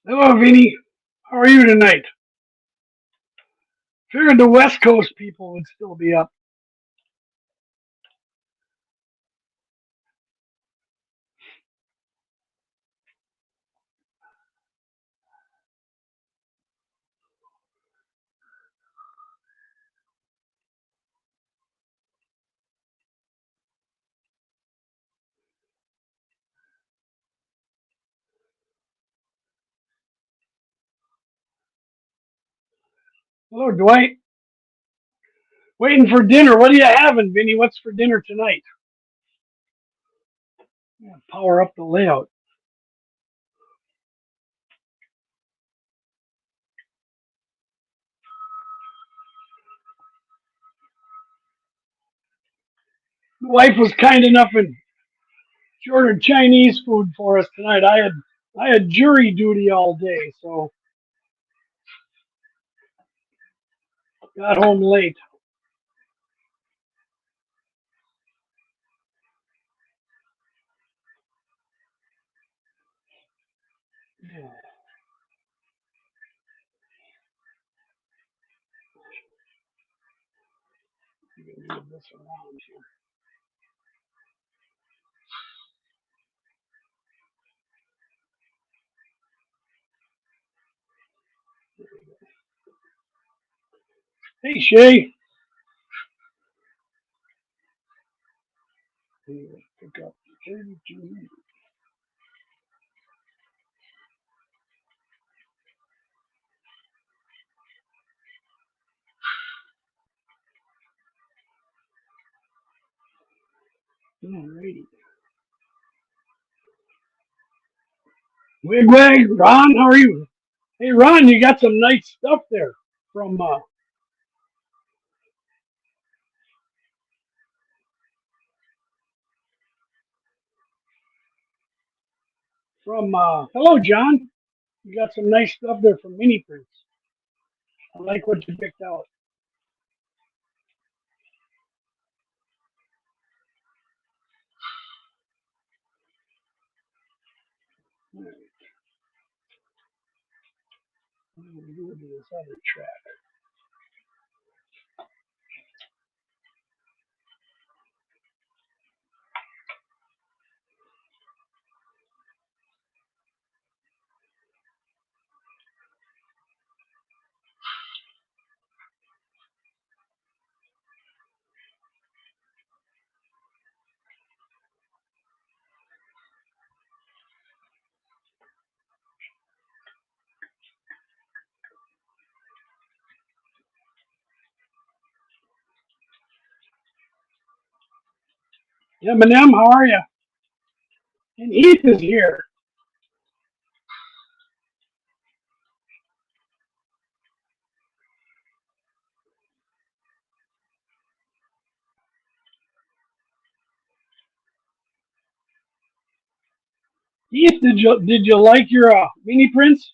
Hello, Vinny. How are you tonight? Figured the West Coast people would still be up. Hello, Dwight. Waiting for dinner. What are you having, Vinny? What's for dinner tonight? Yeah, power up the layout. The wife was kind enough and she ordered Chinese food for us tonight. I had jury duty all day, so got home late. Yeah, you can move this around here. Hey, Shay. Pick up 32. Alrighty. Wigwag, Ron, how are you? Hey, Ron, you got some nice stuff there from hello, John. You got some nice stuff there from Mini Prints. I like what you picked out. All right, what do we do with this other track? Eminem, how are you? And Heath is here. Heath, did you like your Mini Prints?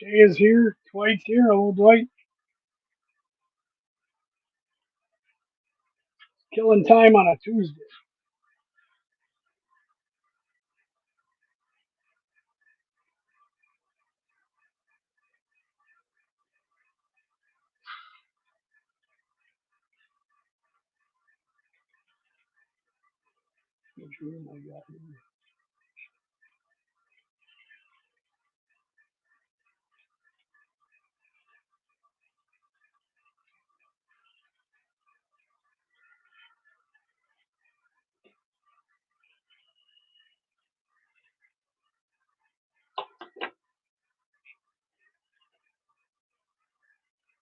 Shay is here. Dwight's here. Hello, Dwight. Killing time on a Tuesday. Which room I got here?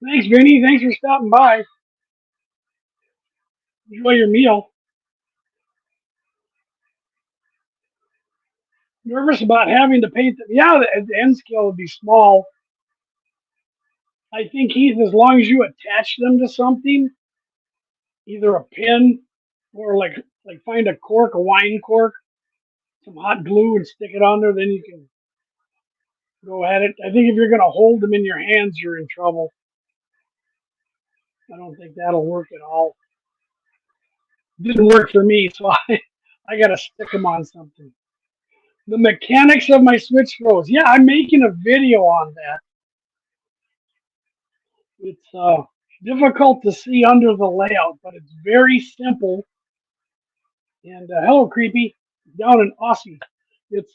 Thanks, Vinny. Thanks for stopping by. Enjoy your meal. Nervous about having to paint them. Yeah, the end scale would be small. I think, Heath, as long as you attach them to something, either a pin or like find a cork, a wine cork, some hot glue and stick it on there, then you can go at it. I think if you're going to hold them in your hands, you're in trouble. I don't think that'll work at all. Didn't work for me, so I got to stick them on something. The mechanics of my switch throws. Yeah, I'm making a video on that. It's difficult to see under the layout, but it's very simple. And hello, creepy, down in Aussie. It's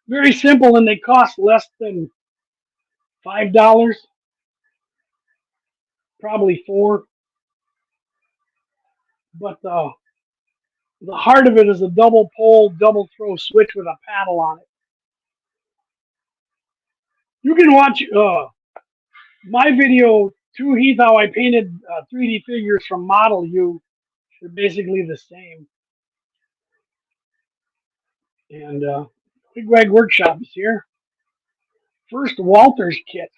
very simple, and they cost less than $5, probably $4. But the heart of it is a double pole, double throw switch with a paddle on it. You can watch my video too, Heath, how I painted 3D figures from Model U. They're basically the same. And Big Wag Workshop is here. First Walters kit.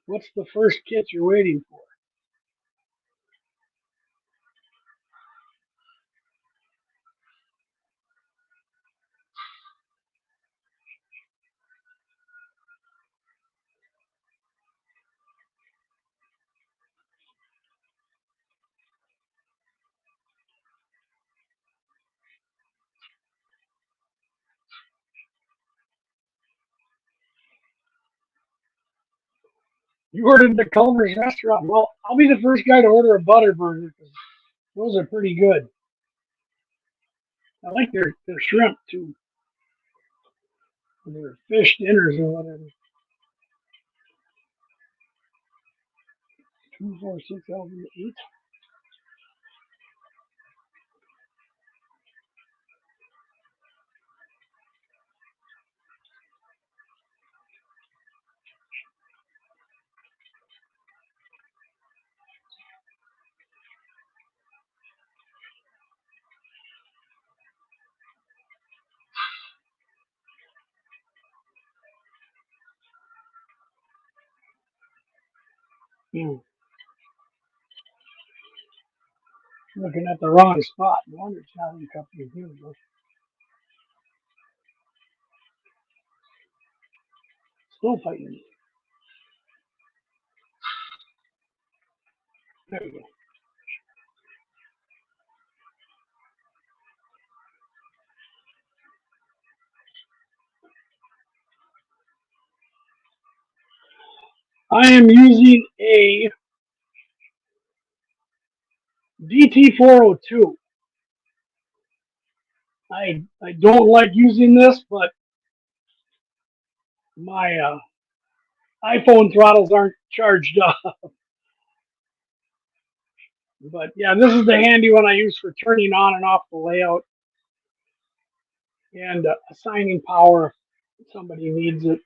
What's the first kit you're waiting for? You ordered the Culver's restaurant. Well, I'll be the first guy to order a butter burger because those are pretty good. I like their shrimp too. And their fish dinners or whatever. 246 8. Looking at the wrong spot. No wonder it's not in cup of here. Still fighting me. There we go. I am using a DT402. I don't like using this, but my iPhone throttles aren't charged up. But yeah, this is the handy one I use for turning on and off the layout and assigning power if somebody needs it.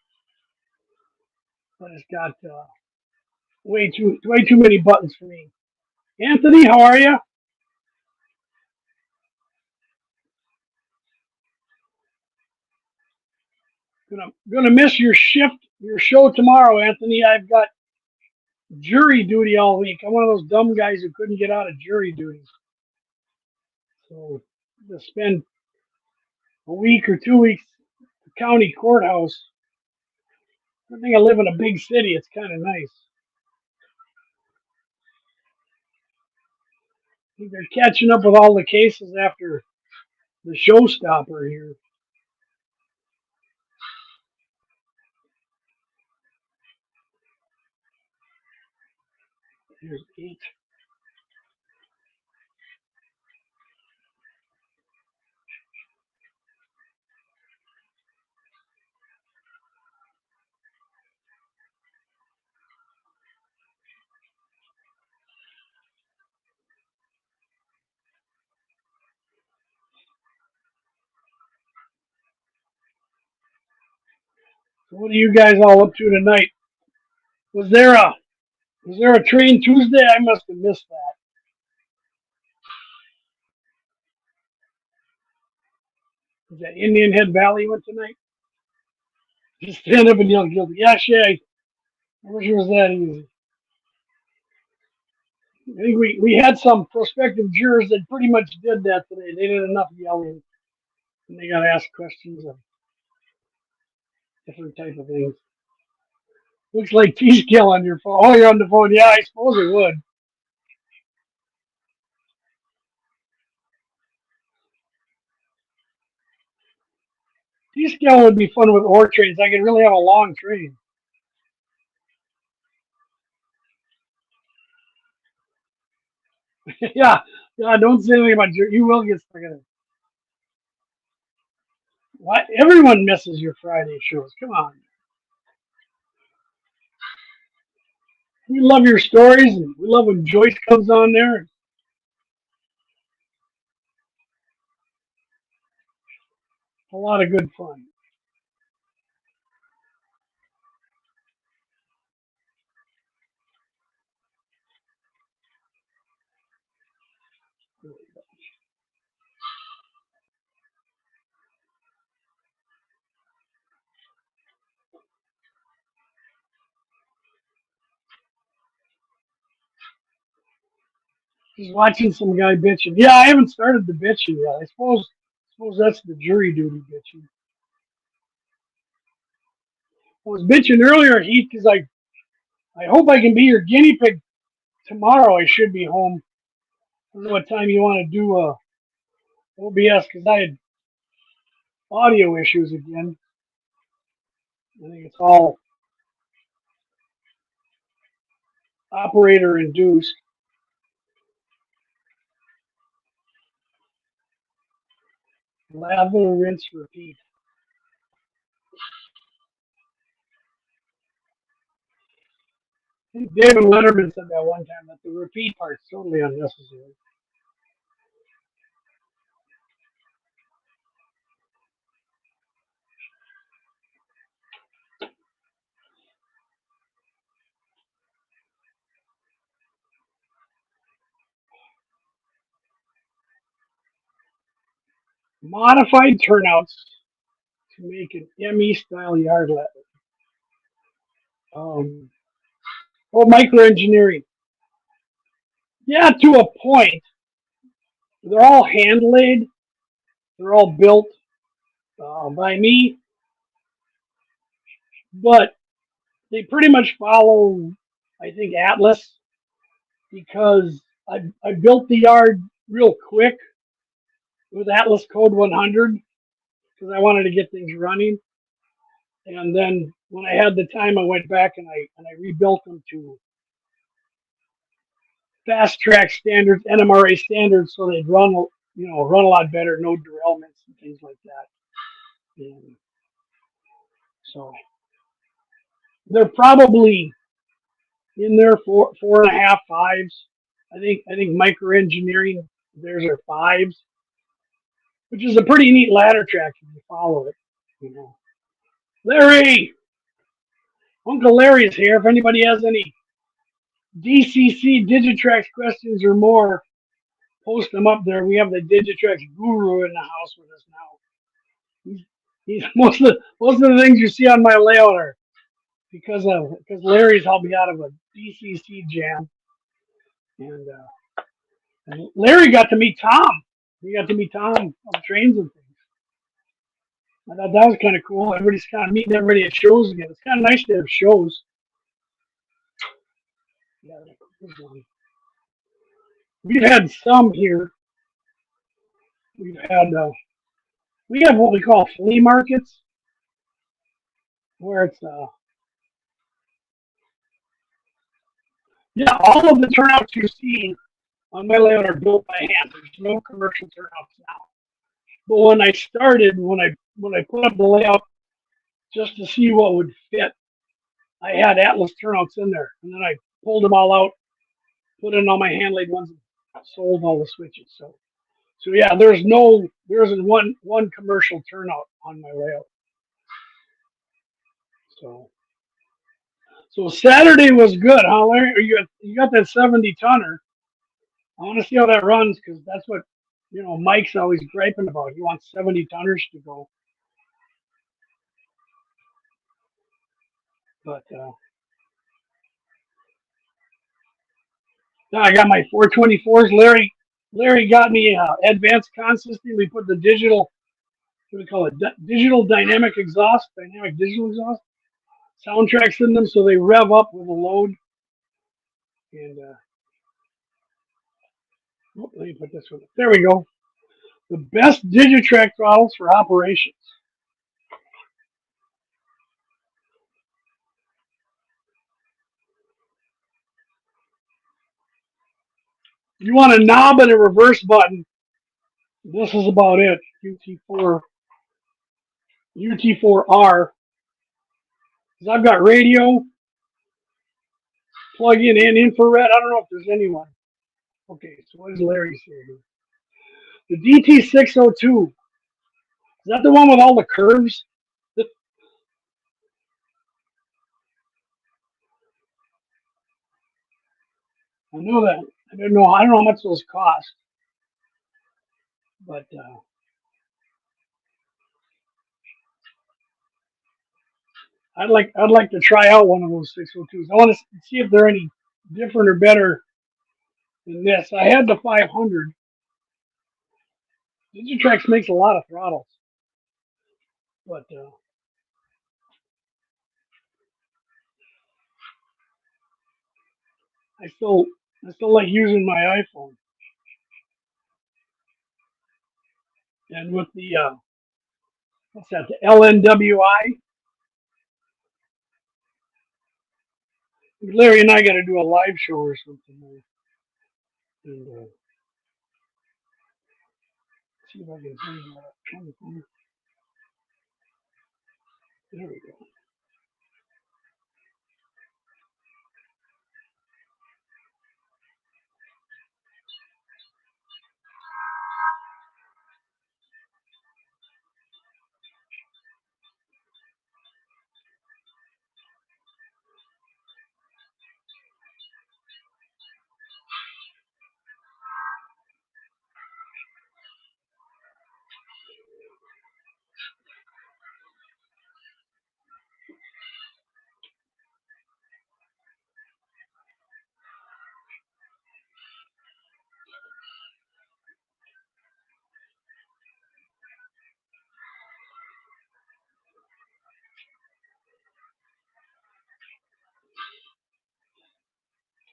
But it's got way too many buttons for me. Anthony, how are you? Gonna miss your show tomorrow, Anthony. I've got jury duty all week. I'm one of those dumb guys who couldn't get out of jury duty. So to spend a week or 2 weeks at the county courthouse. I think I live in a big city. It's kind of nice. I think they're catching up with all the cases after the showstopper here. Here's 8. So what are you guys all up to tonight? Was there a train Tuesday? I must have missed that. Was that Indian Head Valley one tonight? Just stand up and yell guilty. Yeah, Shay. I wish it was that easy. I think we had some prospective jurors that pretty much did that today. They did enough yelling, and they got asked questions of different type of things. Looks like T-scale on your phone. Oh, you're on the phone. Yeah, I suppose it would. T-scale would be fun with ore trains. I could really have a long train. Yeah, yeah. Don't say anything about you will get stuck in it. Why? Everyone misses your Friday shows. Come on. We love your stories, and we love when Joyce comes on there. A lot of good fun. Just watching some guy bitching. Yeah, I haven't started the bitching yet. I suppose that's the jury duty bitching. I was bitching earlier, Heath, because I hope I can be your guinea pig tomorrow. I should be home. I don't know what time you want to do OBS because I had audio issues again. I think it's all operator induced. Lather, rinse, repeat. I think David Letterman said that one time that the repeat part's totally unnecessary. Modified turnouts to make an ME style yardlet. Um, microengineering. Yeah, to a point. They're all hand laid. They're all built by me, but they pretty much follow, I think, Atlas because I built the yard real quick with Atlas Code 100 because I wanted to get things running. And then when I had the time, I went back and I rebuilt them to fast track standards, NMRA standards, so they'd run a lot better, no derailments and things like that. And so they're probably in there four and a half fives. I think microengineering theirs are fives, which is a pretty neat ladder track if you follow it. You know, Larry, Uncle Larry is here. If anybody has any DCC Digitrax questions or more, post them up there. We have the Digitrax guru in the house with us now. He's most of the things you see on my layout are because Larry's helped me out of a DCC jam, and Larry got to meet Tom. We got to meet Tom on trains and things. I thought that was kind of cool. Everybody's kind of meeting everybody at shows again. It's kind of nice to have shows. Yeah, we've had some here. We've had we have what we call flea markets, where it's yeah, all of the turnouts you see on my layout are built by hand. There's no commercial turnouts now. But when I started, when I put up the layout just to see what would fit, I had Atlas turnouts in there, and then I pulled them all out, put in all my hand laid ones, and sold all the switches. So yeah, there isn't one commercial turnout on my layout. So Saturday was good, huh, Larry? You got that 70 tonner. I want to see how that runs because that's what Mike's always griping about. He wants 70 tonners to go. But now I got my 424s. Larry got me advanced consistency. We put the digital, what do we call it? Digital dynamic exhaust, dynamic digital exhaust soundtracks in them, so they rev up with a load. And let me put this one. There we go. The best Digitrack throttles for operations. You want a knob and a reverse button. This is about it. UT4R. Because I've got radio, plug-in, and infrared. I don't know if there's anyone. Okay, so what does Larry say here? The DT602. Is that the one with all the curves? I know that. I don't know. I don't know how much those cost, but I'd like to try out one of those 602s. I want to see if they're any different or better than this. I had the 500. Digitrax makes a lot of throttles, but I still I still like using my iPhone. And with the what's that? The LNWI. Larry and I got to do a live show or something. And see if I can find that. There we go.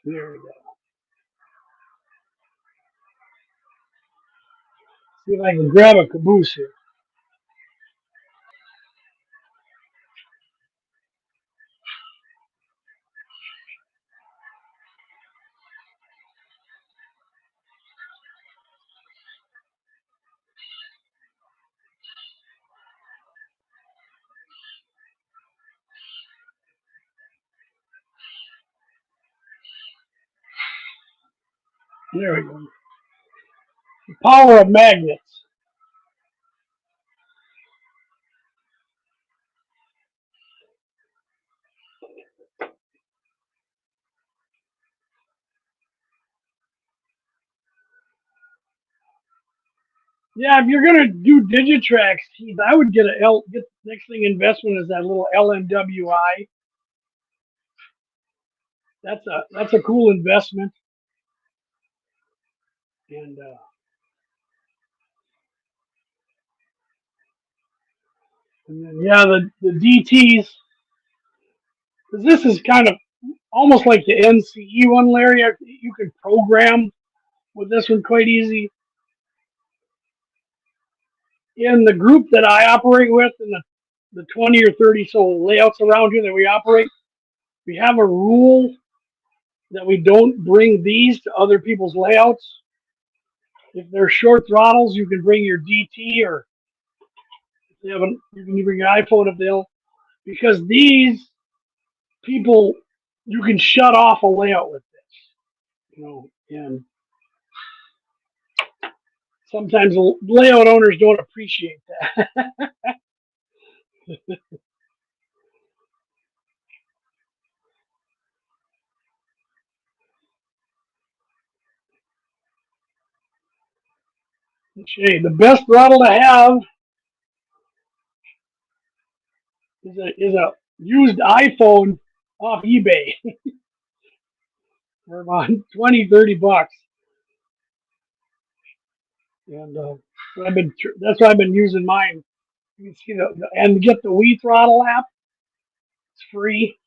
There we go. See if I can grab a caboose here. There we go. The power of magnets. Yeah, if you're gonna do Digitrax, Keith, I would get next thing investment is that little LNWI. That's a cool investment. And then yeah, the DTs. Because this is kind of almost like the NCE one, Larry. You can program with this one quite easy. In the group that I operate with, in the 20 or 30 so layouts around here that we operate, we have a rule that we don't bring these to other people's layouts. If they're short throttles, you can bring your DT, or if you can bring your iPhone if they'll, because these people, you can shut off a layout with this, and sometimes layout owners don't appreciate that. Okay, the best throttle to have is a used iPhone off eBay for about 20, 30 bucks. And that's why I've been using mine. You can see and get the Wii Throttle app. It's free.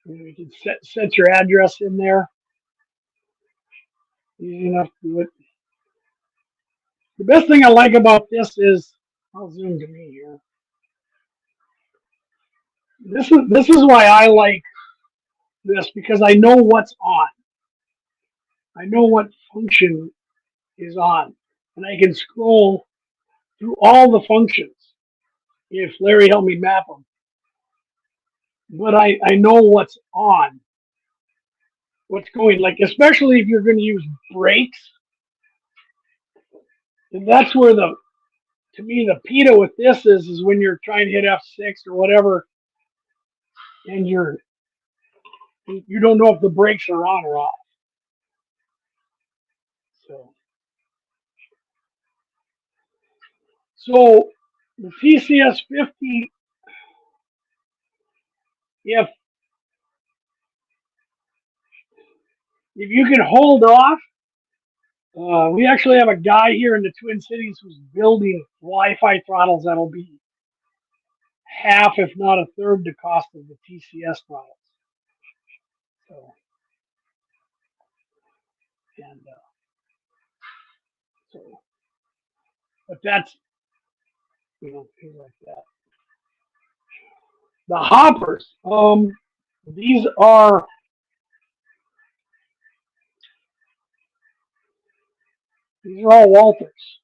You can set your address in there. Easy enough to do it. The best thing I like about this is, I'll zoom to me here. This is why I like this, because I know what's on. I know what function is on, and I can scroll through all the functions if Larry helped me map them. But I know what's on, what's going, like, especially if you're going to use brakes. And that's where to me, the PETA with this is when you're trying to hit F6 or whatever, and you don't know if the brakes are on or off. So the TCS 50, if you can hold off, we actually have a guy here in the Twin Cities who's building Wi-Fi throttles that'll be half, if not a third, the cost of the TCS throttles. So, and so, but that's, things like that. The hoppers, these are all Walters.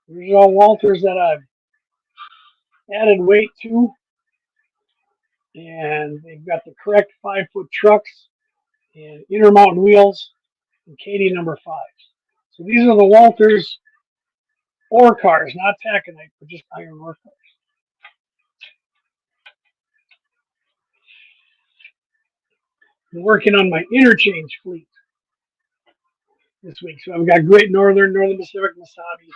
These are all Walters that I've added weight to, and they've got the correct 5-foot trucks and Intermountain wheels and Katie number 5. So these are the Walters ore cars, not taconite, but just iron ore cars. I'm working on my interchange fleet this week. So I've got Great Northern, Northern Pacific, Masabi.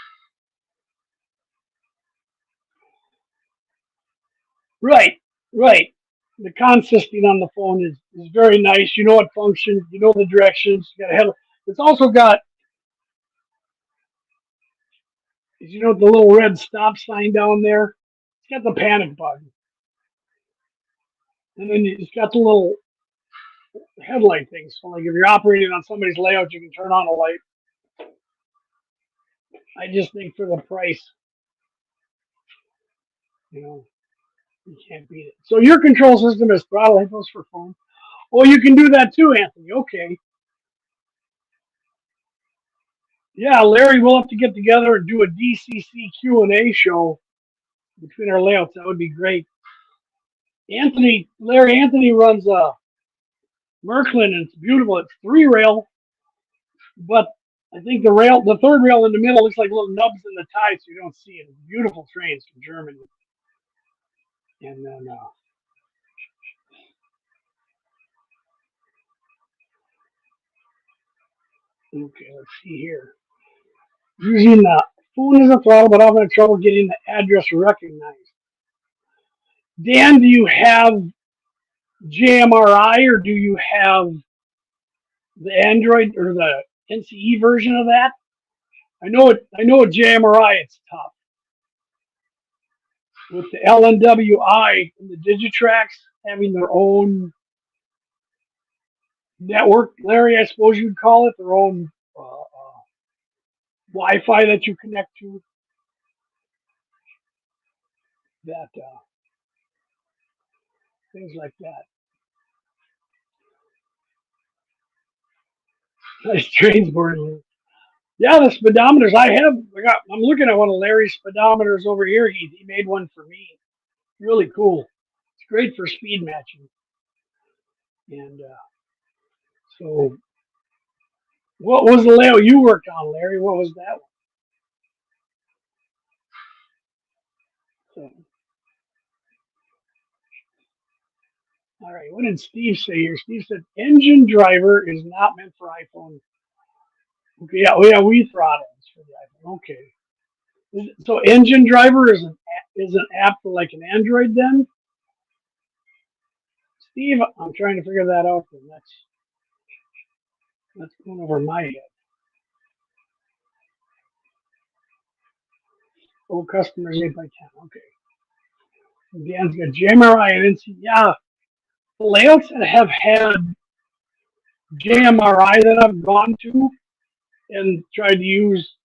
Right. The consisting on the phone is very nice. You know what functions, you know the directions. You got a head. It's also got, you know, the little red stop sign down there. It's got the panic button, and then it's got the little headlight things. So, like if you're operating on somebody's layout, you can turn on a light. I just think for the price, you can't beat it. So your control system is throttle inputs for phone. Well, you can do that too, Anthony. Okay. Yeah, Larry, we'll have to get together and do a DCC Q&A show between our layouts. That would be great. Anthony runs Merklin, and it's beautiful. It's 3-rail, but I think the third rail in the middle looks like little nubs in the tie, so you don't see it. It's beautiful trains from Germany. And then, okay, let's see here. Using the phone as a throttle, but I'm having trouble getting the address recognized. Dan, do you have JMRI, or do you have the Android or the NCE version of that? I know at JMRI it's tough. With the LNWI and the Digitrax having their own network, Larry, I suppose you'd call it, their own Wi-Fi that you connect to. That things like that. Nice trains, Borderland. Yeah, the speedometers I'm looking at one of Larry's speedometers over here. He made one for me. Really cool. It's great for speed matching. And so, what was the layout you worked on, Larry? What was that one? So, all right. What did Steve say here? Steve said engine driver is not meant for iPhone. Okay, yeah, we throttles for the iPhone. Okay. So Engine Driver is an app for like an Android then? Steve, I'm trying to figure that out. Then that's going over my head. Oh, customers 8x10. Okay. Dan's got JMRI. I didn't see. Yeah, the layouts that have had JMRI that I've gone to and tried to use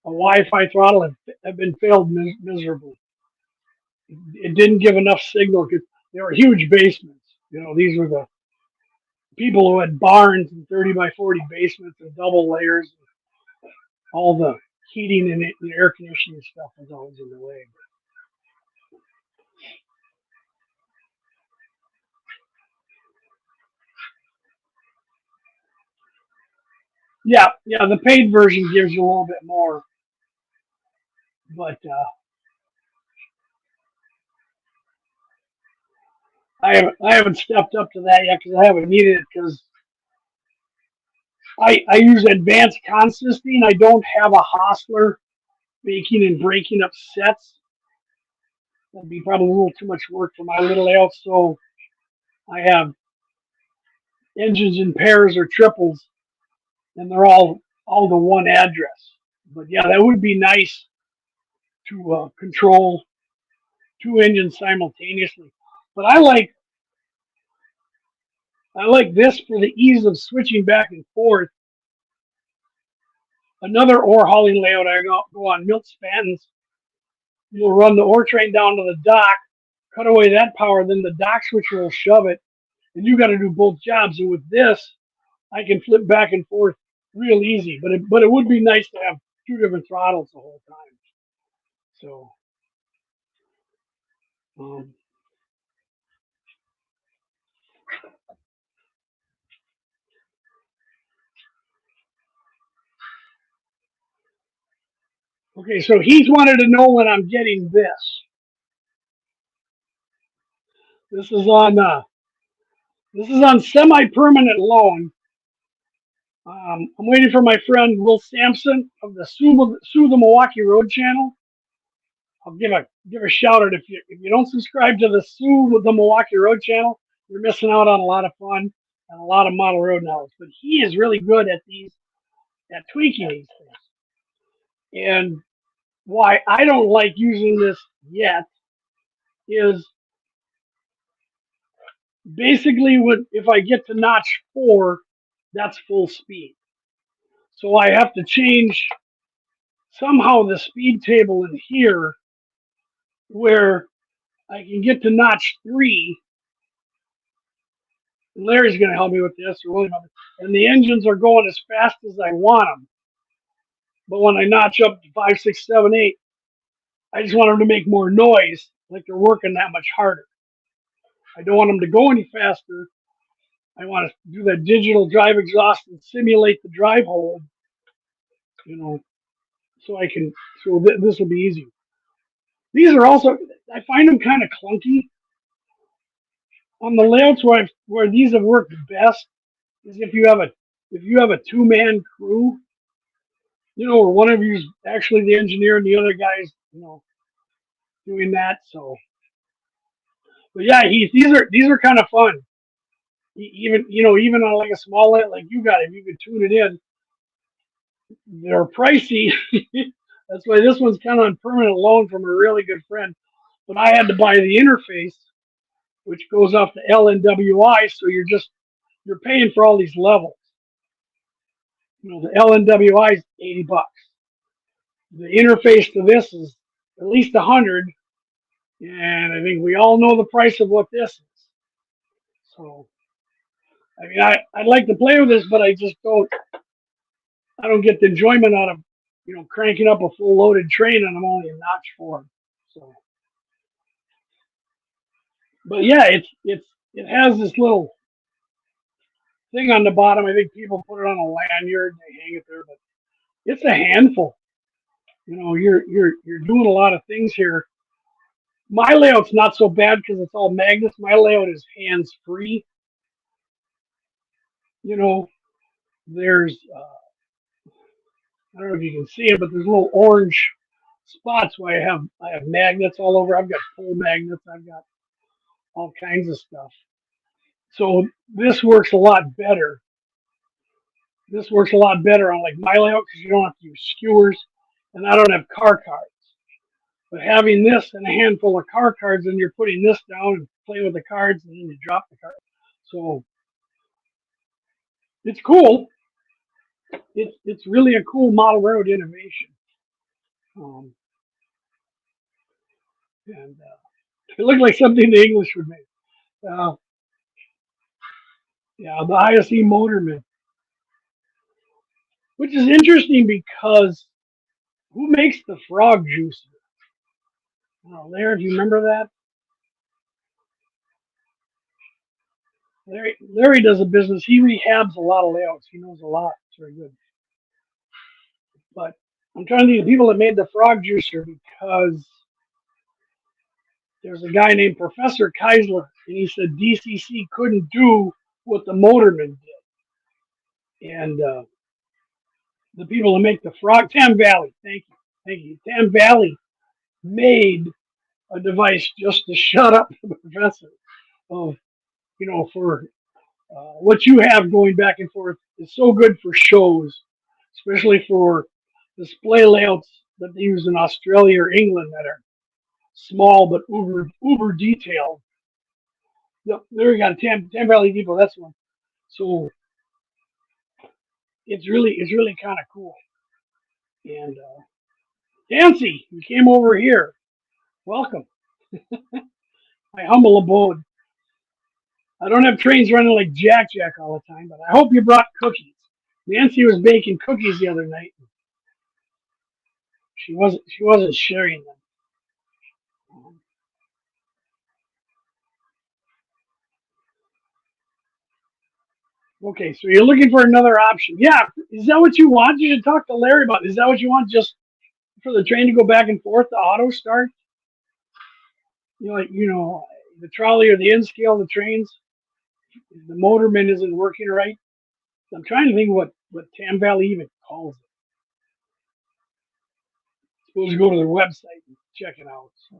a Wi-Fi throttle have been failed miserably. It didn't give enough signal because they were huge basements. These were the people who had barns and 30 by 40 basements and double layers. All the heating and air conditioning stuff was always in the way. Yeah, the paid version gives you a little bit more, but I haven't stepped up to that yet because I haven't needed it because I use advanced consisting. I don't have a Hostler making and breaking up sets. That'd be probably a little too much work for my little layout. So I have engines in pairs or triples, and they're all to one address. But yeah, that would be nice to control two engines simultaneously. But I like this for the ease of switching back and forth. Another ore hauling layout I go on Milt Spanton's. You'll run the ore train down to the dock, cut away that power, then the dock switcher will shove it, and you got to do both jobs. And with this, I can flip back and forth real easy. But it would be nice to have two different throttles the whole time. So um, okay, so he's wanted to know when I'm getting this. This is on semi-permanent loan. I'm waiting for my friend Will Sampson of the Sue the Milwaukee Road channel. I'll give a shout out if you don't subscribe to the Sue the Milwaukee Road channel, you're missing out on a lot of fun and a lot of model road knowledge. But he is really good at tweaking these things. And why I don't like using this yet is basically if I get to notch 4, that's full speed. So I have to change somehow the speed table in here where I can get to notch 3. Larry's going to help me with this, and the engines are going as fast as I want them. But when I notch up to 5, 6, 7, 8, I just want them to make more noise, like they're working that much harder. I don't want them to go any faster. I want to do that digital drive exhaust and simulate the drive hold, so I can. So this will be easy. These are also, I find them kind of clunky. On the layouts where these have worked best is if you have a 2-man crew, where one of you's actually the engineer and the other guy's, doing that. So, but yeah, these are kind of fun. Even on like a small layout like you got, if you could tune it in, they're pricey. That's why this one's kind of on permanent loan from a really good friend. But I had to buy the interface, which goes off the LNWI, so you're paying for all these levels. The LNWI is $80. The interface to this is at least 100, and I think we all know the price of what this is. So, I mean, I'd like to play with this, but I just don't. I don't get the enjoyment out of cranking up a full loaded train, and I'm only a notch 4. So, but yeah, it has this little thing on the bottom. I think people put it on a lanyard, they hang it there, but it's a handful. You're doing a lot of things here. My layout's not so bad because it's all magnets. My layout is hands free. There's I don't know if you can see it, but there's a little orange spots where I have magnets all over. I've got pole magnets. I've got all kinds of stuff. So this works a lot better. This works a lot better on like my layout because you don't have to use skewers, and I don't have car cards. But having this and a handful of car cards, and you're putting this down and playing with the cards, and then you drop the card. So it's cool. It's really a cool model railroad innovation. Um, and it looked like something the English would make. Uh, yeah, the ISE Motorman, which is interesting because who makes the frog juicer? Larry, do you remember that? Larry does a business. He rehabs a lot of layouts. He knows a lot. It's very good. But I'm trying to think of the people that made the frog juicer because there's a guy named Professor Keisler, and he said DCC couldn't do what the Motorman did. And the people that make the frog, Tam Valley, thank you. Tam Valley made a device just to shut up the professor of, for what you have going back and forth is so good for shows, especially for display layouts that they use in Australia or England that are small but uber detailed. Yep, there you got Tam Valley Depot. That's one. So it's really kind of cool. And Nancy, you came over here. Welcome. My humble abode. I don't have trains running like Jack all the time, but I hope you brought cookies. Nancy was baking cookies the other night. She wasn't sharing them. Okay, so you're looking for another option. Yeah, is that what you want? You should talk to Larry about it. Is that what you want, just for the train to go back and forth, the auto start? The trolley or the N scale of the trains, the motorman isn't working right. I'm trying to think what Tam Valley even calls it. Supposed to go to their website and check it out. So.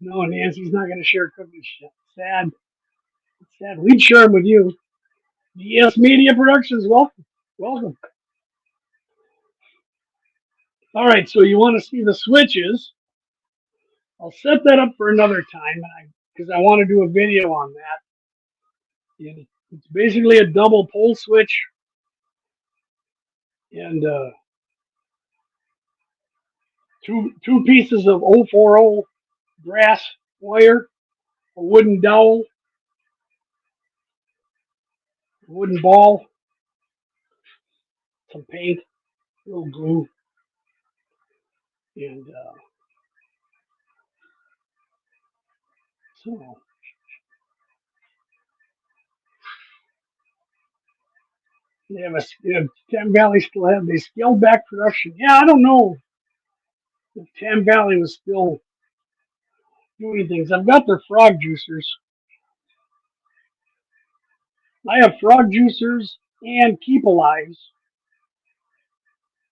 No, Nancy's not going to share cookies. Sad. Sad. We'd share them with you. DS Media Productions, welcome. Welcome. All right, so you want to see the switches. I'll set that up for another time because I want to do a video on that. And it's basically a double pole switch and two pieces of 040 brass wire, a wooden dowel, a wooden ball, some paint, a little glue, and so Tam Valley still they scaled back production. Yeah, I don't know if Tam Valley was still doing things. I've got their frog juicers. I have frog juicers and keep alives.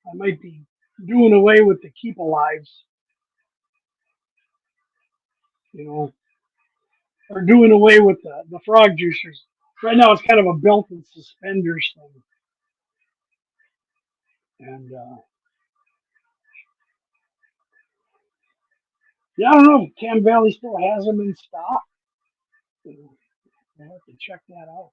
I might be doing away with the keep alives, or doing away with the frog juicers. Right now, it's kind of a belt and suspenders thing. And yeah, I don't know if Tam Valley still has them in stock. I have to check that out.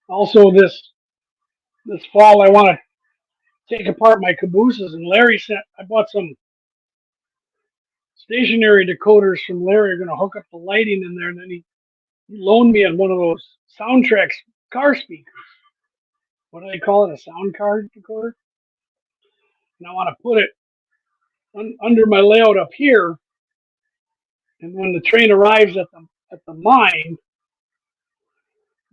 Also, this fall, I want to take apart my cabooses. And I bought some stationary decoders from Larry. Going to hook up the lighting in there, and then he loaned me one of those soundtracks car speakers. What do they call it? A sound card decoder? And I want to put it under my layout up here. And when the train arrives at the mine,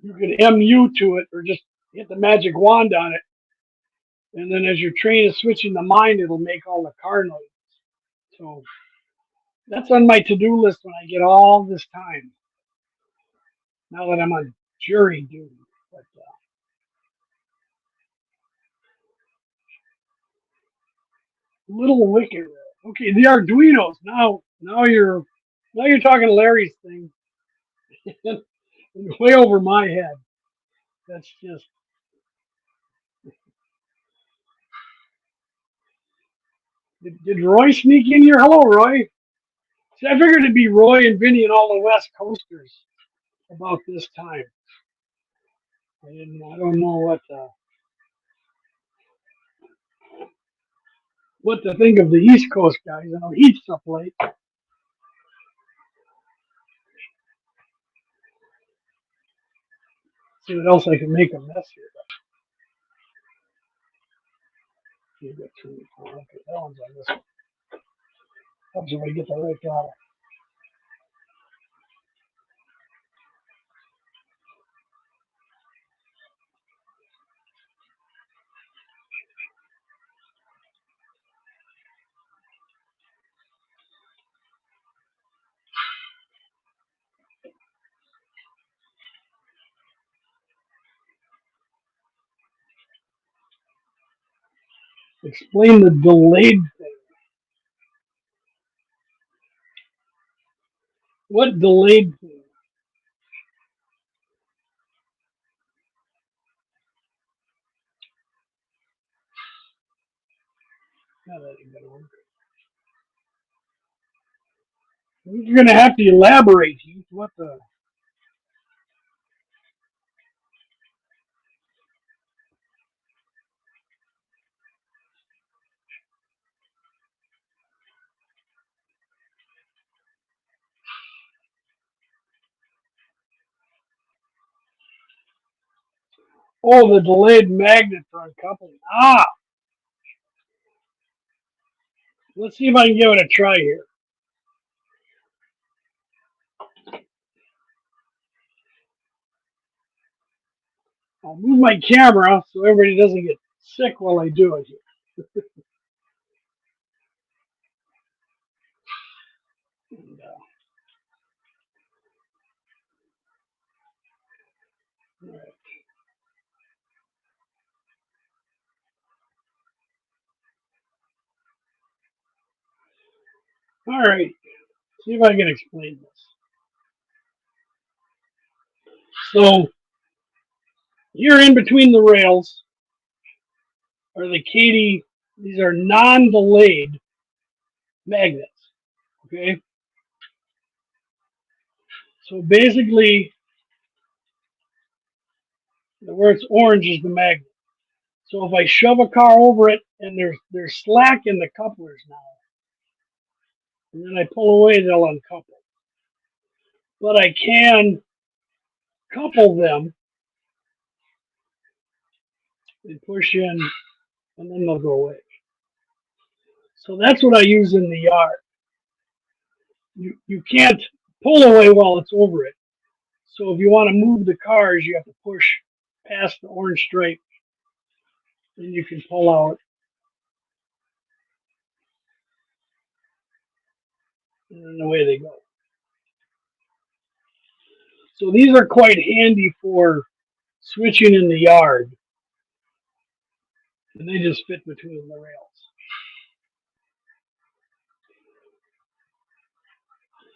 you can MU to it or just hit the magic wand on it, and then as your train is switching the mind, it'll make all the car noise. So that's on my to-do list when I get all this time. Now that I'm on jury duty, but little wicked. Okay, the Arduinos. Now you're talking Larry's thing, way over my head. That's just. Did Roy sneak in here? Hello, Roy. See, I figured it'd be Roy and Vinny and all the West Coasters about this time. I don't know what to think of the East Coast guys. I know he's up late. See what else I can make a mess here. You got 24. Okay, that one's on this one. Helps if I get the right product. Explain the delayed thing. What delayed thing? No, that ain't gonna work. You're gonna have to elaborate, Heath. What the? Oh, the delayed magnet for uncoupling. Ah, let's see if I can give it a try here. I'll move my camera so everybody doesn't get sick while I do it here. And, all right, see if I can explain this. So here in between the rails are the Katie. These are non-delayed magnets. Okay, so basically, where it's orange is the magnet. So if I shove a car over it and there's slack in the couplers now, and then I pull away, they'll uncouple. But I can couple them and push in, and then they'll go away. So that's what I use in the yard. You can't pull away while it's over it. So if you want to move the cars, you have to push past the orange stripe, and you can pull out, and then away they go. So these are quite handy for switching in the yard, and they just fit between the rails.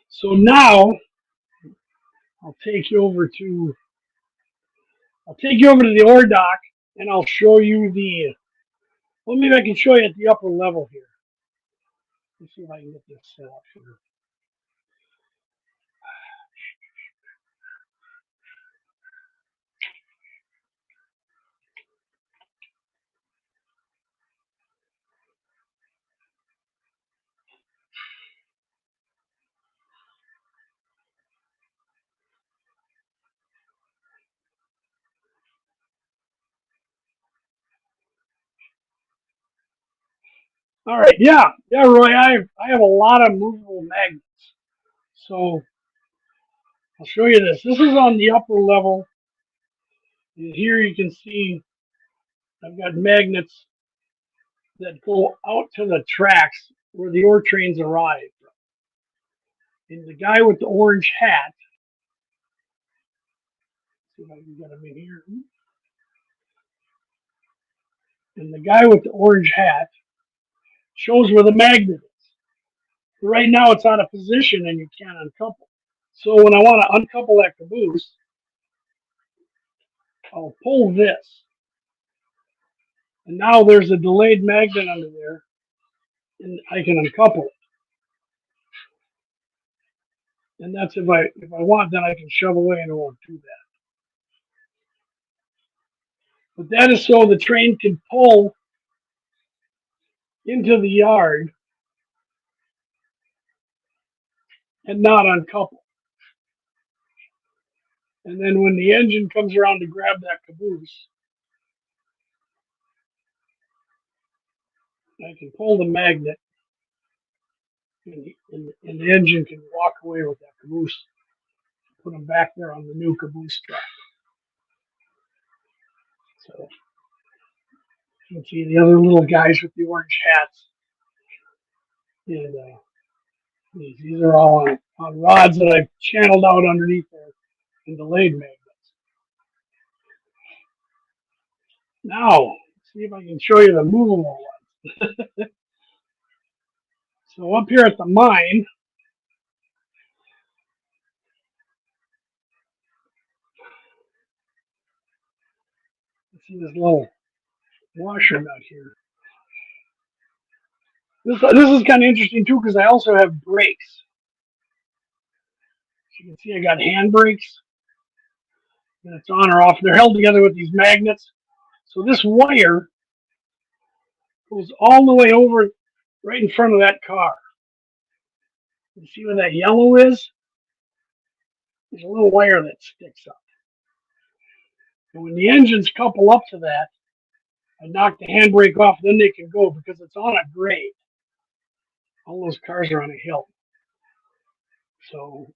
So now I'll take you over to the ore dock, and I'll show you the. Well, maybe I can show you at the upper level here. Let's see if I can get this set up here. All right, yeah, Roy. I have a lot of movable magnets, so I'll show you this. This is on the upper level And here you can see I've got magnets that go out to the tracks where the ore trains arrive. And the guy with the orange hat, see if I can get him in here. And the guy with the orange hat shows where the magnet is. Right now it's out of position and you can't uncouple. So when I want to uncouple that caboose, I'll pull this. And now there's a delayed magnet under there and I can uncouple it. And that's if I want, then I can shove away and it won't do that. But that is so the train can pull into the yard and not uncouple. And then when the engine comes around to grab that caboose, I can pull the magnet and the engine can walk away with that caboose, put them back there on the new caboose track. So you can see the other little guys with the orange hats. And these are all on rods that I've channeled out underneath there and delayed magnets. Now, see if I can show you the movable ones. So up here at the mine, see this little washer nut here. This is kind of interesting too because I also have brakes. As you can see, I got hand brakes. And it's on or off. They're held together with these magnets. So this wire goes all the way over right in front of that car. You see where that yellow is? There's a little wire that sticks up. And when the engines couple up to that, I knock the handbrake off, then they can go because it's on a grade. All those cars are on a hill. So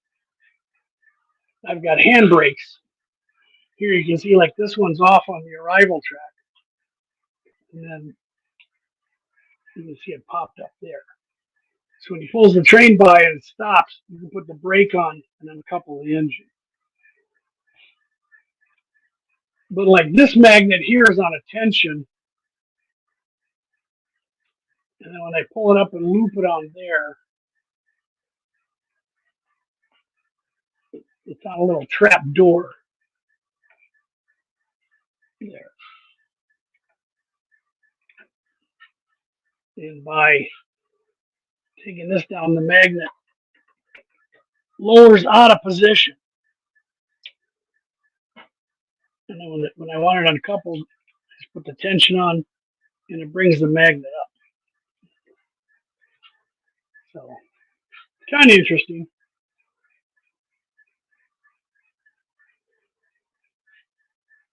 I've got handbrakes. Here you can see like this one's off on the arrival track. And then you can see it popped up there. So when he pulls the train by and it stops, you can put the brake on and uncouple the engine. But like this magnet here is on a tension. And then when I pull it up and loop it on there, it's on a little trap door. There. And by taking this down, the magnet lowers out of position. And then when I want it uncoupled, I just put the tension on and it brings the magnet up. So, kind of interesting.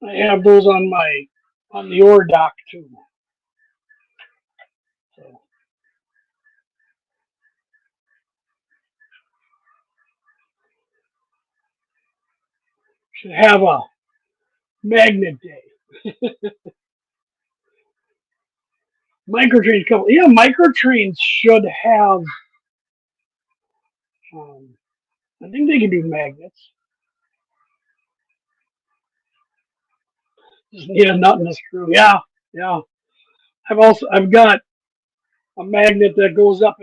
I have those on the ore dock too. So, should have a magnet day. Microtrains couple. Yeah, microtrains should have. I think they can do magnets. Just need a nut and a screw. Yeah, yeah. I've got a magnet that goes up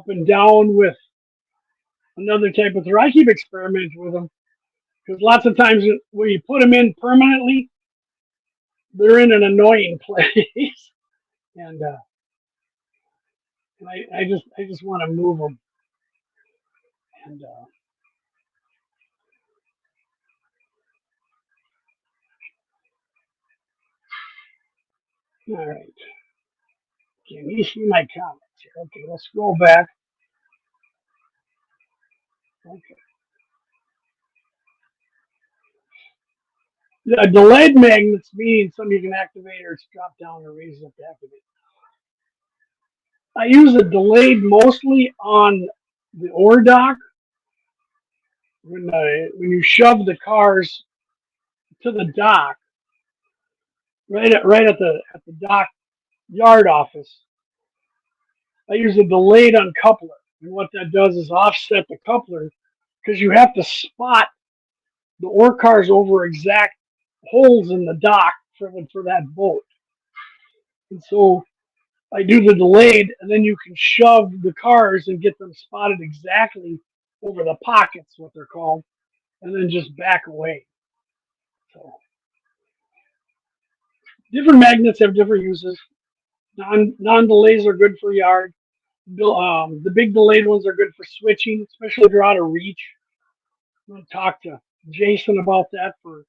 and down with another type of thread. I keep experimenting with them because lots of times when you put them in permanently, they're in an annoying place, and I just want to move them. And all right, can you see my comments here? Okay, let's scroll back. Okay. The delayed magnets mean some you can activate or it's drop down or raise up to activate. I use a delayed mostly on the ore dock when you shove the cars to the dock. right at the dock yard office. I use a delayed uncoupler, and what that does is offset the coupler because you have to spot the ore cars over exact holes in the dock for that boat. And so I do the delayed, and then you can shove the cars and get them spotted exactly over the pockets, what they're called, and then just back away. So different magnets have different uses. Non delays are good for yard. The big delayed ones are good for switching, especially if you're out of reach. I'm going to talk to Jason about that for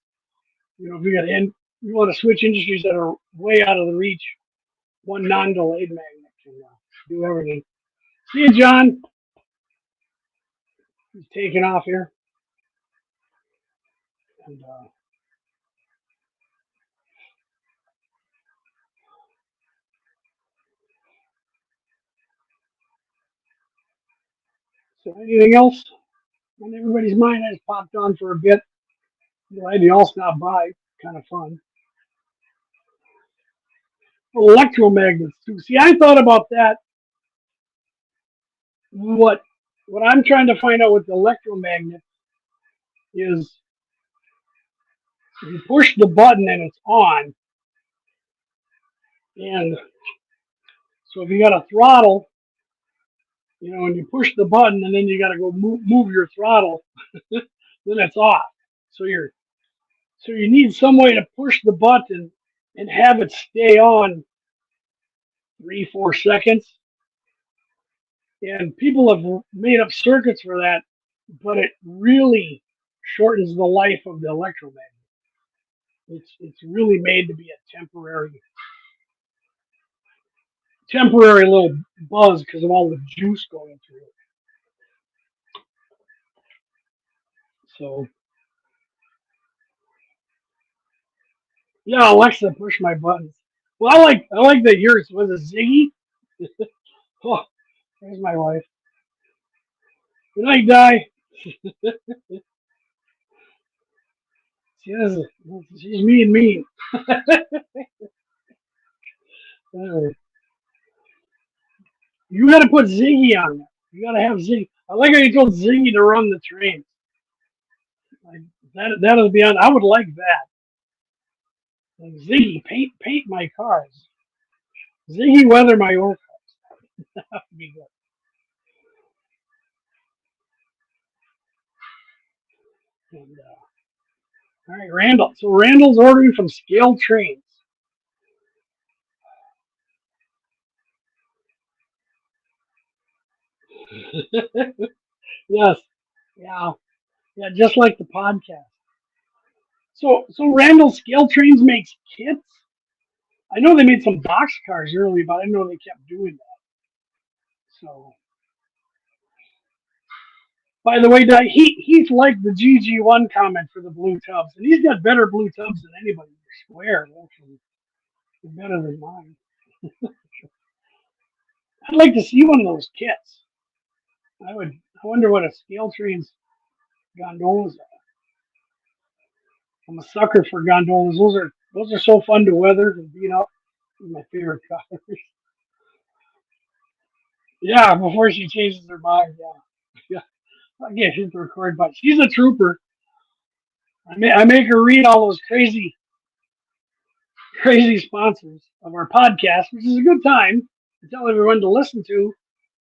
if you want to switch industries that are way out of the reach. One non delayed magnet can do everything. See you, John. He's taking off here. And so anything else on everybody's mind? I just popped on for a bit. Glad you all stopped by. Kind of fun. Electromagnets too. See, I thought about that. What what I'm trying to find out with the electromagnet is you push the button and it's on. And so if you got a throttle, and you push the button and then you got to go move your throttle, then it's off. So you need some way to push the button and have it stay on 3-4 seconds. And people have made up circuits for that, but it really shortens the life of the electromagnet. It's really made to be a temporary little buzz because of all the juice going through it. So yeah, Alexa, push my buttons. Well, I like that yours was a Ziggy. Oh, there's my wife. Good night, Di. She's mean. Anyway, you got to put Ziggy on that. You got to have Ziggy. I like how you told Ziggy to run the train. Like, that is beyond. I would like that. Like, Ziggy, paint my cars. Ziggy, weather my ore cars. That would be good. And, all right, Randall. So Randall's ordering from Scale Trains. Yes. Yeah. Yeah. Just like the podcast. So Randall Scale Trains makes kits. I know they made some box cars early, but I didn't know they kept doing that. So, by the way, he's like the GG1 comment for the blue tubs, and he's got better blue tubs than anybody. They're square, actually. They're better than mine. I'd like to see one of those kits. I would. I wonder what a Scale Trains gondolas are. I'm a sucker for gondolas. Those are so fun to weather and beat up. My favorite cars. Yeah, before she changes her mind. Yeah. I guess she's the record, but she's a trooper. I make her read all those crazy sponsors of our podcast, which is a good time to tell everyone to listen to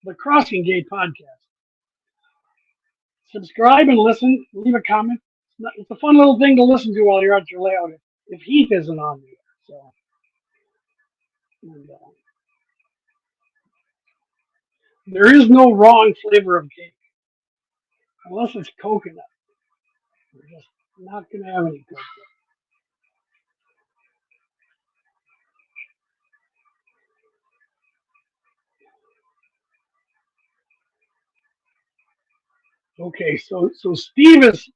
the Crossing Gate podcast. Subscribe and listen. Leave a comment. It's a fun little thing to listen to while you're at your layout if Heath isn't on there. So, and, there is no wrong flavor of cake unless it's coconut. We're just not going to have any coconut. Okay, so Steve is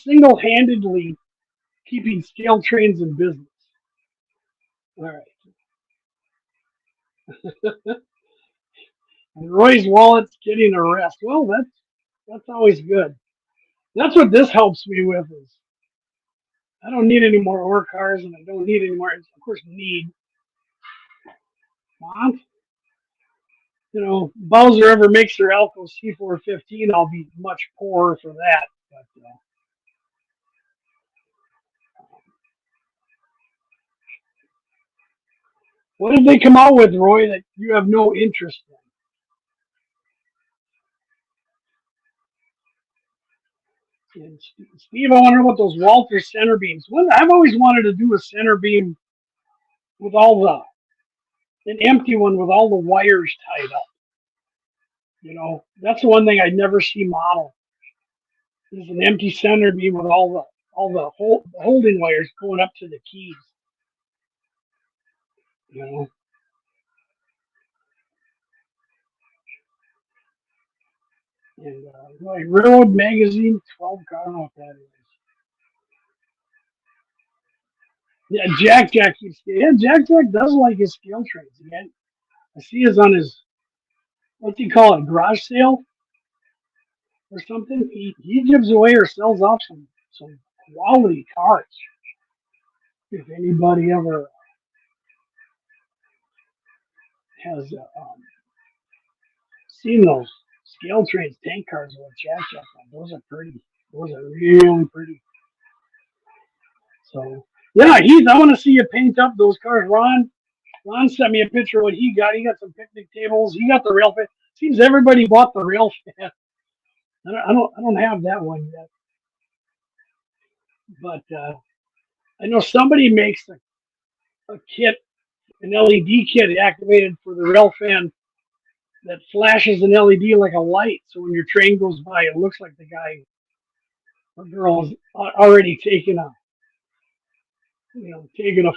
single-handedly keeping Scale Trains in business. All right. And Roy's wallet's getting a rest. Well, that's always good. That's what this helps me with is I don't need any more ore cars, and I don't need any more. Of course, need want. Bowser ever makes their Alco C415, I'll be much poorer for that. But what did they come out with, Roy, that you have no interest in? And Steve, I wonder about those Walter center beams. I've always wanted to do a center beam with an empty one with all the wires tied up. That's the one thing I never see model. Is an empty center beam with all the holding wires going up to the keys. You know, and like Railroad Magazine 12. I don't know what that is. Yeah, Jack keeps. Yeah, Jack does like his scale trains. Again, I see his on his, what do you call it, garage sale or something. He gives away or sells off some quality cars. If anybody ever has seen those scale trains, tank cars with Jack on, those are pretty. Those are really pretty. So yeah, Heath, I want to see you paint up those cars. Ron sent me a picture of what he got. He got some picnic tables. He got the rail fan. Seems everybody bought the rail fan. I don't have that one yet, but I know somebody makes a kit, an LED kit activated for the rail fan that flashes an LED like a light. So when your train goes by, it looks like the guy or girl is already taking a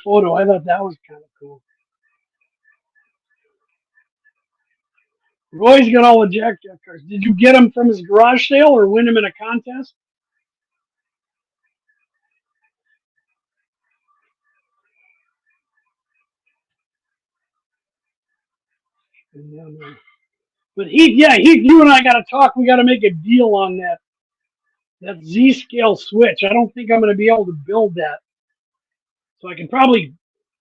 photo. I thought that was kind of cool. Roy's got all the Jack cars. Did you get them from his garage sale or win them in a contest? But you and I got to talk. We got to make a deal on that Z scale switch. I don't think I'm going to be able to build that, so I can probably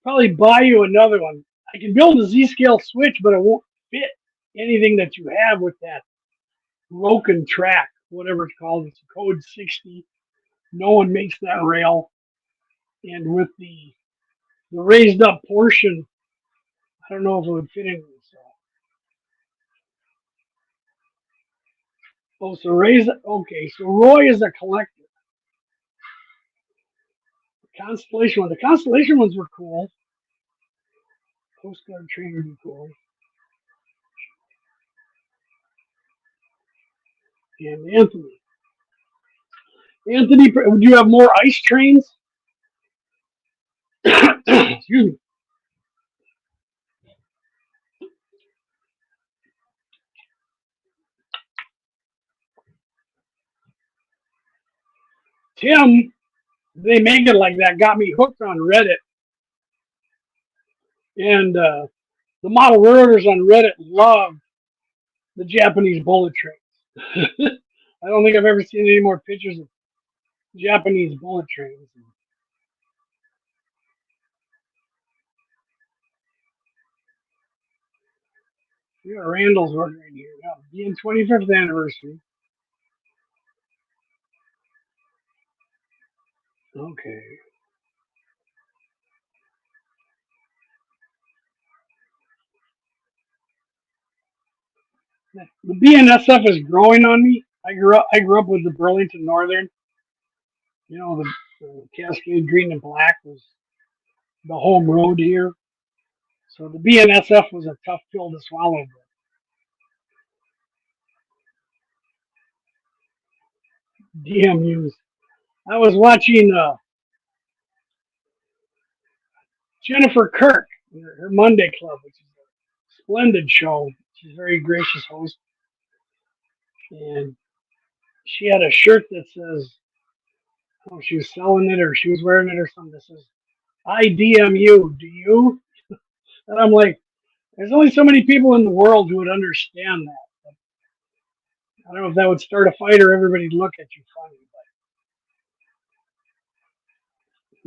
buy you another one. I can build a Z scale switch, but it won't fit anything that you have with that broken track, whatever it's called. It's code 60. No one makes that rail, and with the raised up portion, I don't know if it would fit in. So raise. Okay, so Roy is a collector. Constellation one. The Constellation ones were cool. Coast Guard trainer would be cool. And Anthony, would you have more ice trains? Excuse me. Tim, they make it like that. Got me hooked on Reddit, and the model railroaders on Reddit love the Japanese bullet trains. I don't think I've ever seen any more pictures of Japanese bullet trains. We got Randall's ordering here. Now, being 25th anniversary. Okay. The BNSF is growing on me. I grew up with the Burlington Northern. The Cascade Green and Black was the home road here. So the BNSF was a tough pill to swallow. DMUs. I was watching Jennifer Kirk, her Monday Club, which is a splendid show. She's a very gracious host. And she had a shirt that says, oh, she was selling it or she was wearing it or something that says, I DMU, do you? And I'm like, there's only so many people in the world who would understand that. I don't know if that would start a fight or everybody'd look at you funny.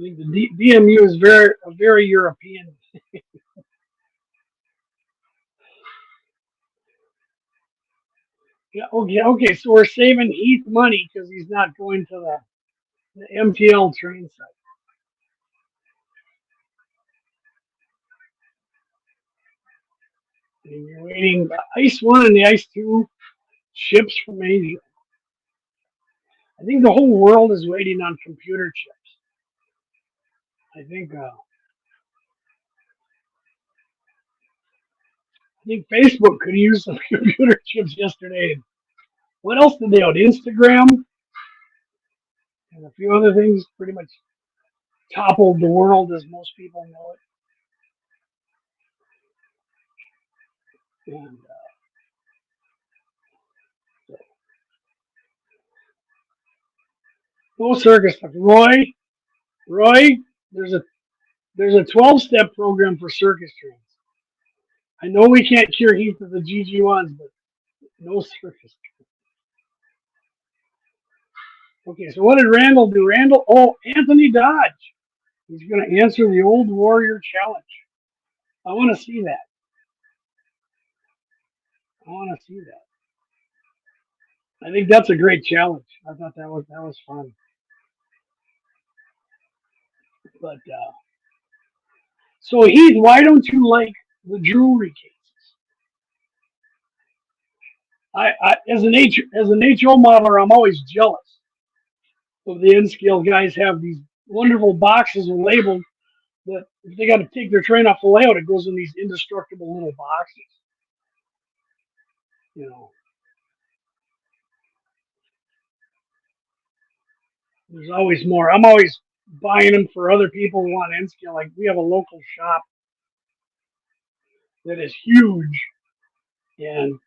I think the DMU is very European. Yeah, okay. So we're saving Heath money because he's not going to the MTL train site. And you're waiting the Ice 1 and the Ice 2 chips from Asia. I think the whole world is waiting on computer chips. I think Facebook could use some computer chips yesterday. What else did they out? Instagram and a few other things pretty much toppled the world as most people know it. And so, no circus stuff. Roy, there's a 12-step program for circus trains. I know we can't cure Heath of the GG1s, but no circus. Okay, so what did Randall do? Anthony Dodge. He's going to answer the Old Warrior Challenge. I want to see that. I want to see that. I think that's a great challenge. I thought that was fun. But so Heath, why don't you like the jewelry cases? I as an HO modeler, I'm always jealous of the N scale guys have these wonderful boxes and labeled that if they got to take their train off the layout, it goes in these indestructible little boxes. You know, there's always more. I'm always buying them for other people who want N scale. Like we have a local shop that is huge and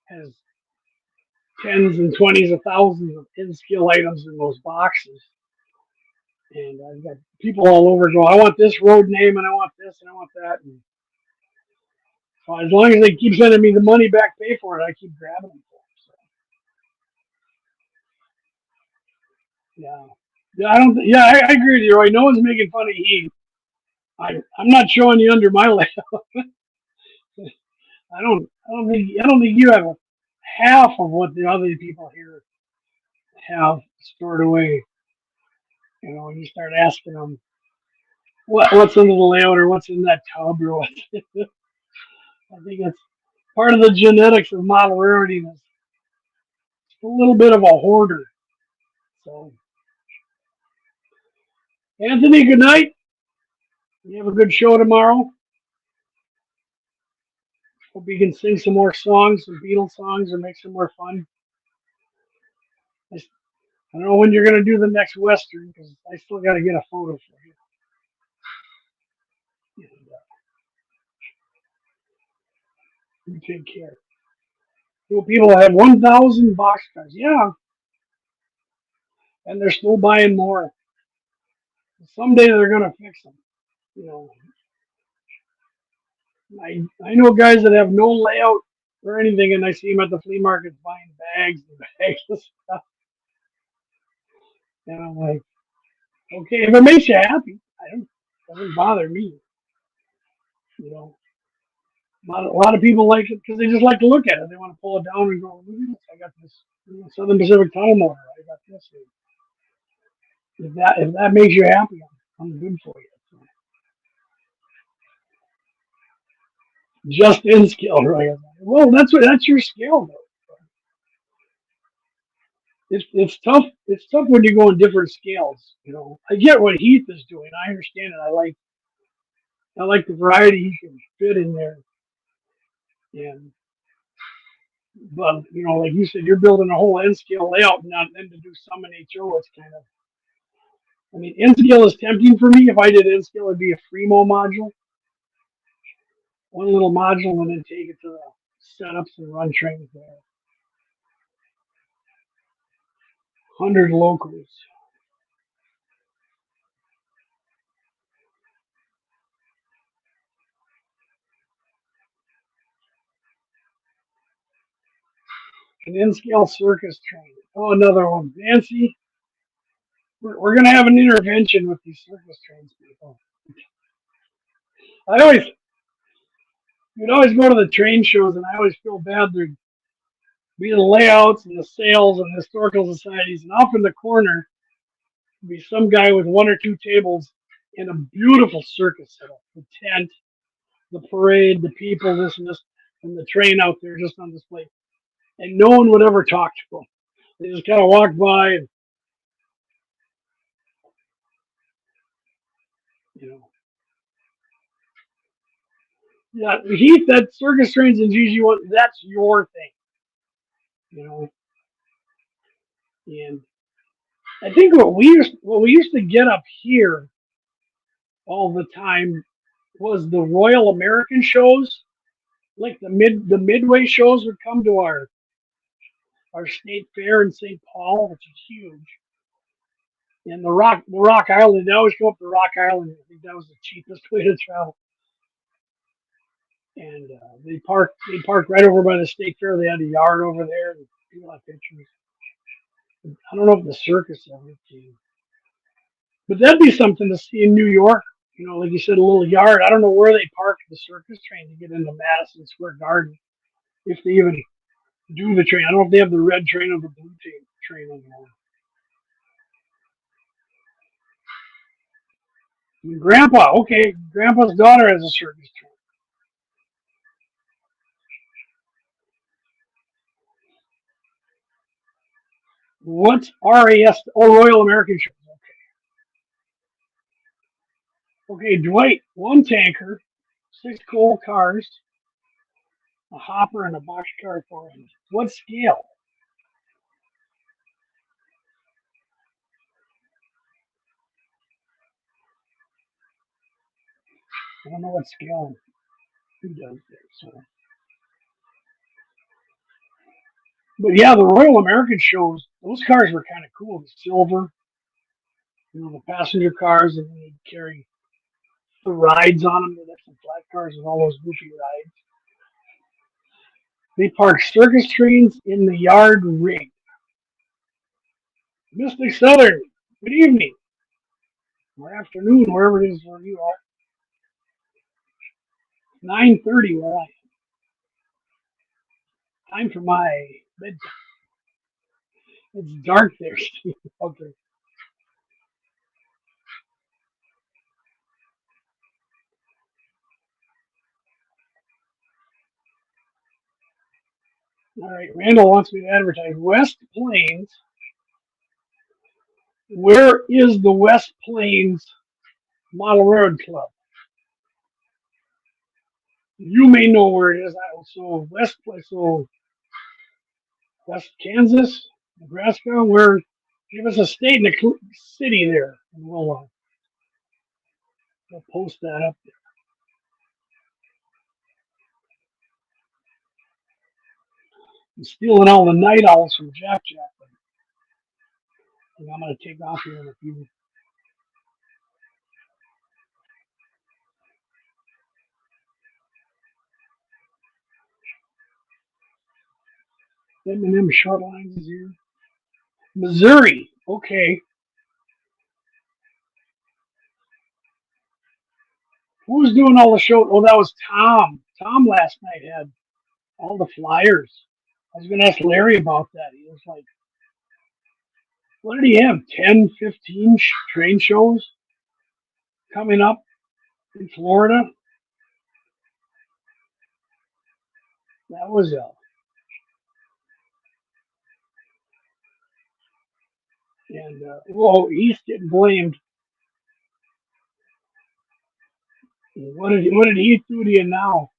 has tens and twenties of thousands of N scale items in those boxes. And I've got people all over go, I want this road name and I want this and I want that. And so as long as they keep sending me the money back, pay for it, I keep grabbing them for them. So, yeah. Yeah, I don't. Yeah, I agree with you, Roy. No one's making fun of Heath. I'm not showing you under my leg. I don't think you have half of what the other people here have stored away. You know, when you start asking them what's under the layout or what's in that tub or what. I think it's part of the genetics of model rarityness. A little bit of a hoarder. So, Anthony, good night. You have a good show tomorrow. Hope you can sing some more songs, some Beatles songs, or make some more fun. I don't know when you're going to do the next Western because I still got to get a photo for you. And, you take care. You know, people have 1,000 boxcars. Yeah, and they're still buying more. Someday they're going to fix them. You know, I know guys that have no layout or anything, and I see them at the flea markets buying bags and bags of stuff. And I'm like, okay, if it makes you happy, it doesn't bother me. You know, a lot of people like it because they just like to look at it. They want to pull it down and go, look at this. I got this Southern Pacific tunnel motor. I got this. If that makes you happy, I'm good for you. So, just in skill, right? Well, that's your skill, though. It's tough. It's tough when you go in different scales. You know, I get what Heath is doing. I understand it. I like the variety he can fit in there. And but you know, like you said, you're building a whole N scale layout, and then to do some in HO, it's kind of. I mean, N scale is tempting for me. If I did N scale, it'd be a Fremo module, one little module, and then take it to the setups and run trains there. 100 locals. An N scale circus train. Oh, another one. Nancy, we're gonna have an intervention with these circus trains people. I always You'd always go to the train shows, and I always feel bad. There'd be the layouts and the sales and historical societies, and off in the corner would be some guy with one or two tables in a beautiful circus setup. The tent, the parade, the people, this and this, and the train out there just on display. And no one would ever talk to them. They just kind of walk by and, you know. Yeah, Heath, that circus trains and GG1, that's your thing, you know. And I think what we used to get up here all the time was the Royal American shows. Like the midway shows would come to our state fair in St. Paul, which is huge. And the Rock Island, they always go up to Rock Island. I think that was the cheapest way to travel. And they parked right over by the state fair. They had a yard over there, and people had pictures. I don't know if the circus ever came, but that'd be something to see in New York. Like you said, a little yard. I don't know where they parked the circus train to get into Madison Square Garden, if they even do the train. I don't know if they have the red train or the blue train anymore. And Grandpa, okay, Grandpa's daughter has a circus train. What's RAS? Oh, Royal American shows. Okay, Dwight, one tanker, six coal cars, a hopper, and a boxcar for him. What scale? I don't know what scale he does there. So, but yeah, the Royal American shows. Those cars were kind of cool. The silver, the passenger cars, and they carry the rides on them. They had some flat cars with all those goofy rides. They park circus trains in the yard ring. Mystic Southern, good evening or afternoon, wherever it is where you are. 9:30 where I am. Time for my bedtime. It's dark there, Steve. Okay. All right. Randall wants me to advertise West Plains. Where is the West Plains Model Road Club? You may know where it is. So West Kansas, Nebraska. Where? Give us a state and a city there, and we'll post that up there. I'm stealing all the night owls from Jack Jack. And I'm going to take off here in a few. M&M short lines is here. Missouri. Okay. Who was doing all the show? Oh, that was Tom. Tom last night had all the flyers. I was going to ask Larry about that. He was like, what did he have? 10, 15 train shows coming up in Florida? That was he's getting blamed. What did he do to you now?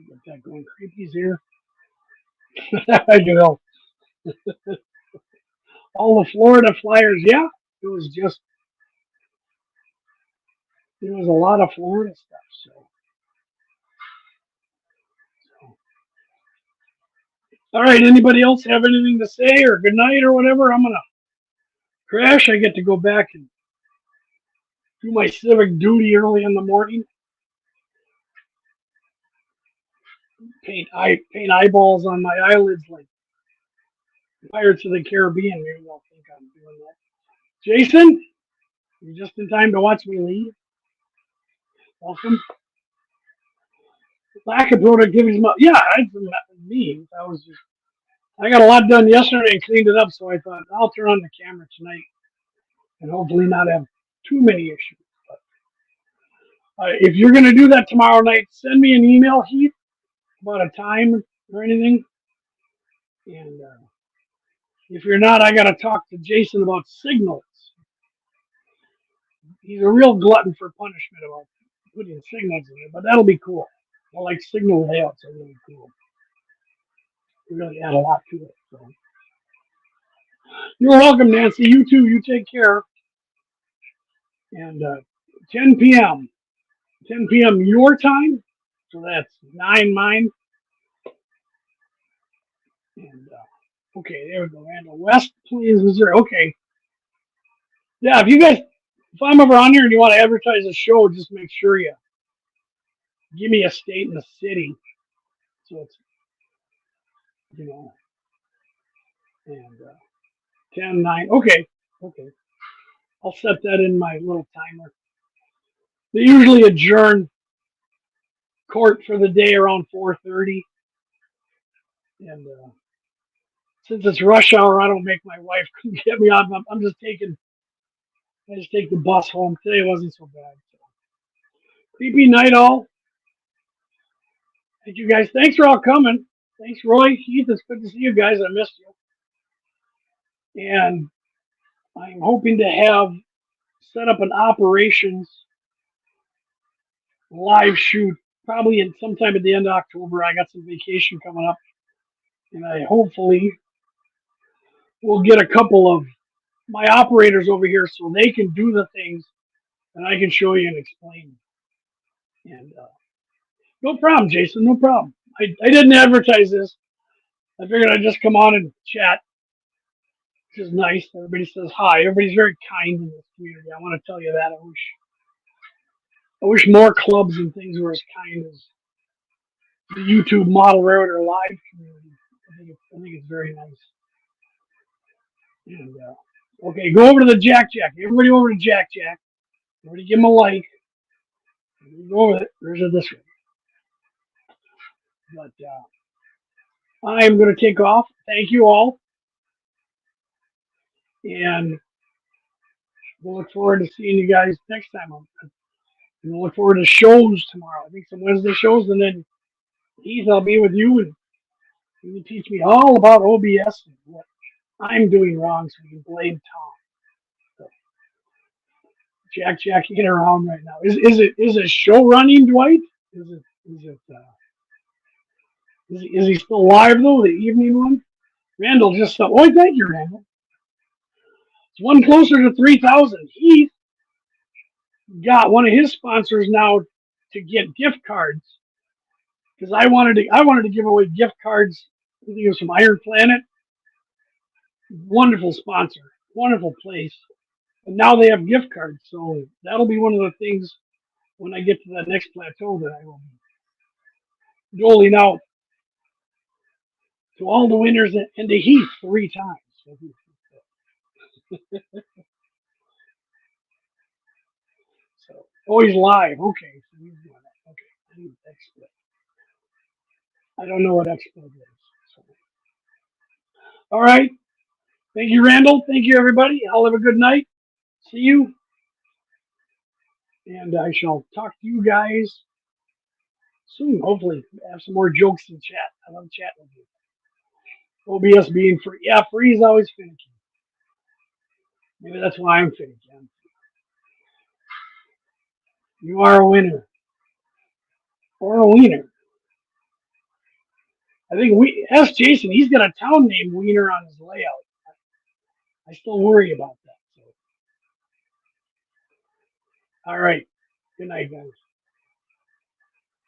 Got that going creepies here. I know. All the Florida Flyers, yeah. It was just there was a lot of Florida stuff. So All right. Anybody else have anything to say or good night or whatever? I'm gonna crash. I get to go back and do my civic duty early in the morning. Paint eyeballs on my eyelids like Pirates of the Caribbean. Maybe they'll think I'm doing that. Jason, you're just in time to watch me leave. Welcome. Lack of productivity. Yeah, it's me. I got a lot done yesterday and cleaned it up, so I thought I'll turn on the camera tonight and hopefully not have too many issues. But if you're going to do that tomorrow night, send me an email, Heath, about a time or anything. And if you're not, I got to talk to Jason about signals. He's a real glutton for punishment about putting signals in there, but that'll be cool. I like signal layouts are really cool. We really add a lot to it. So. You're welcome, Nancy. You too. You take care. And 10 p.m. 10 p.m. your time. So that's 9 mine. And okay, there we go. Randall, West Plains, Missouri. Okay. Yeah, if I'm ever on here and you want to advertise a show, just make sure you give me a state and a city. So it's, and 10, 9. Okay. Okay. I'll set that in my little timer. They usually adjourn court for the day around 4:30. And since it's rush hour, I don't make my wife get me on. I just take the bus home. Today wasn't so bad. So. Creepy night all. Thank you guys. Thanks for all coming. Thanks, Roy. Heath, it's good to see you guys. I missed you. And I'm hoping to have set up an operations live shoot probably sometime at the end of October. I got some vacation coming up. And I hopefully will get a couple of my operators over here so they can do the things and I can show you and explain. And no problem, Jason. No problem. I didn't advertise this. I figured I'd just come on and chat, which is nice. Everybody says hi. Everybody's very kind in this community. I want to tell you that. I wish more clubs and things were as kind as the YouTube model railroader live community. I think it's very nice. And okay, go over to the Jack Jack. Everybody over to Jack Jack. Everybody give him a like. Go over it. There's it this way. But I'm going to take off. Thank you all. And we'll look forward to seeing you guys next time. And we'll look forward to shows tomorrow. I think some Wednesday shows. And then, Heath, I'll be with you. And you can teach me all about OBS and what I'm doing wrong so we can blame Tom. So, Jack ain't around right now. Is it show running, Dwight? Is he still live though? The evening one? Randall just said, oh, thank you, Randall. It's one closer to 3,000. Heath got one of his sponsors now to get gift cards because I wanted to give away gift cards. I think it was from Iron Planet. Wonderful sponsor, wonderful place. And now they have gift cards, so that'll be one of the things when I get to that next plateau that I will be doling out to all the winners and to Heath 3 times. So always live. Okay, so he's doing that. Okay, I don't know what exploit is. So. All right. Thank you, Randall. Thank you, everybody. I'll have a good night. See you. And I shall talk to you guys soon. Hopefully, have some more jokes in chat. I love chatting with you. OBS being free. Yeah, free is always finicky. Maybe that's why I'm finicky. You are a winner. Or a wiener. I think ask Jason. He's got a town named Wiener on his layout. I still worry about that. So. All right. Good night, guys.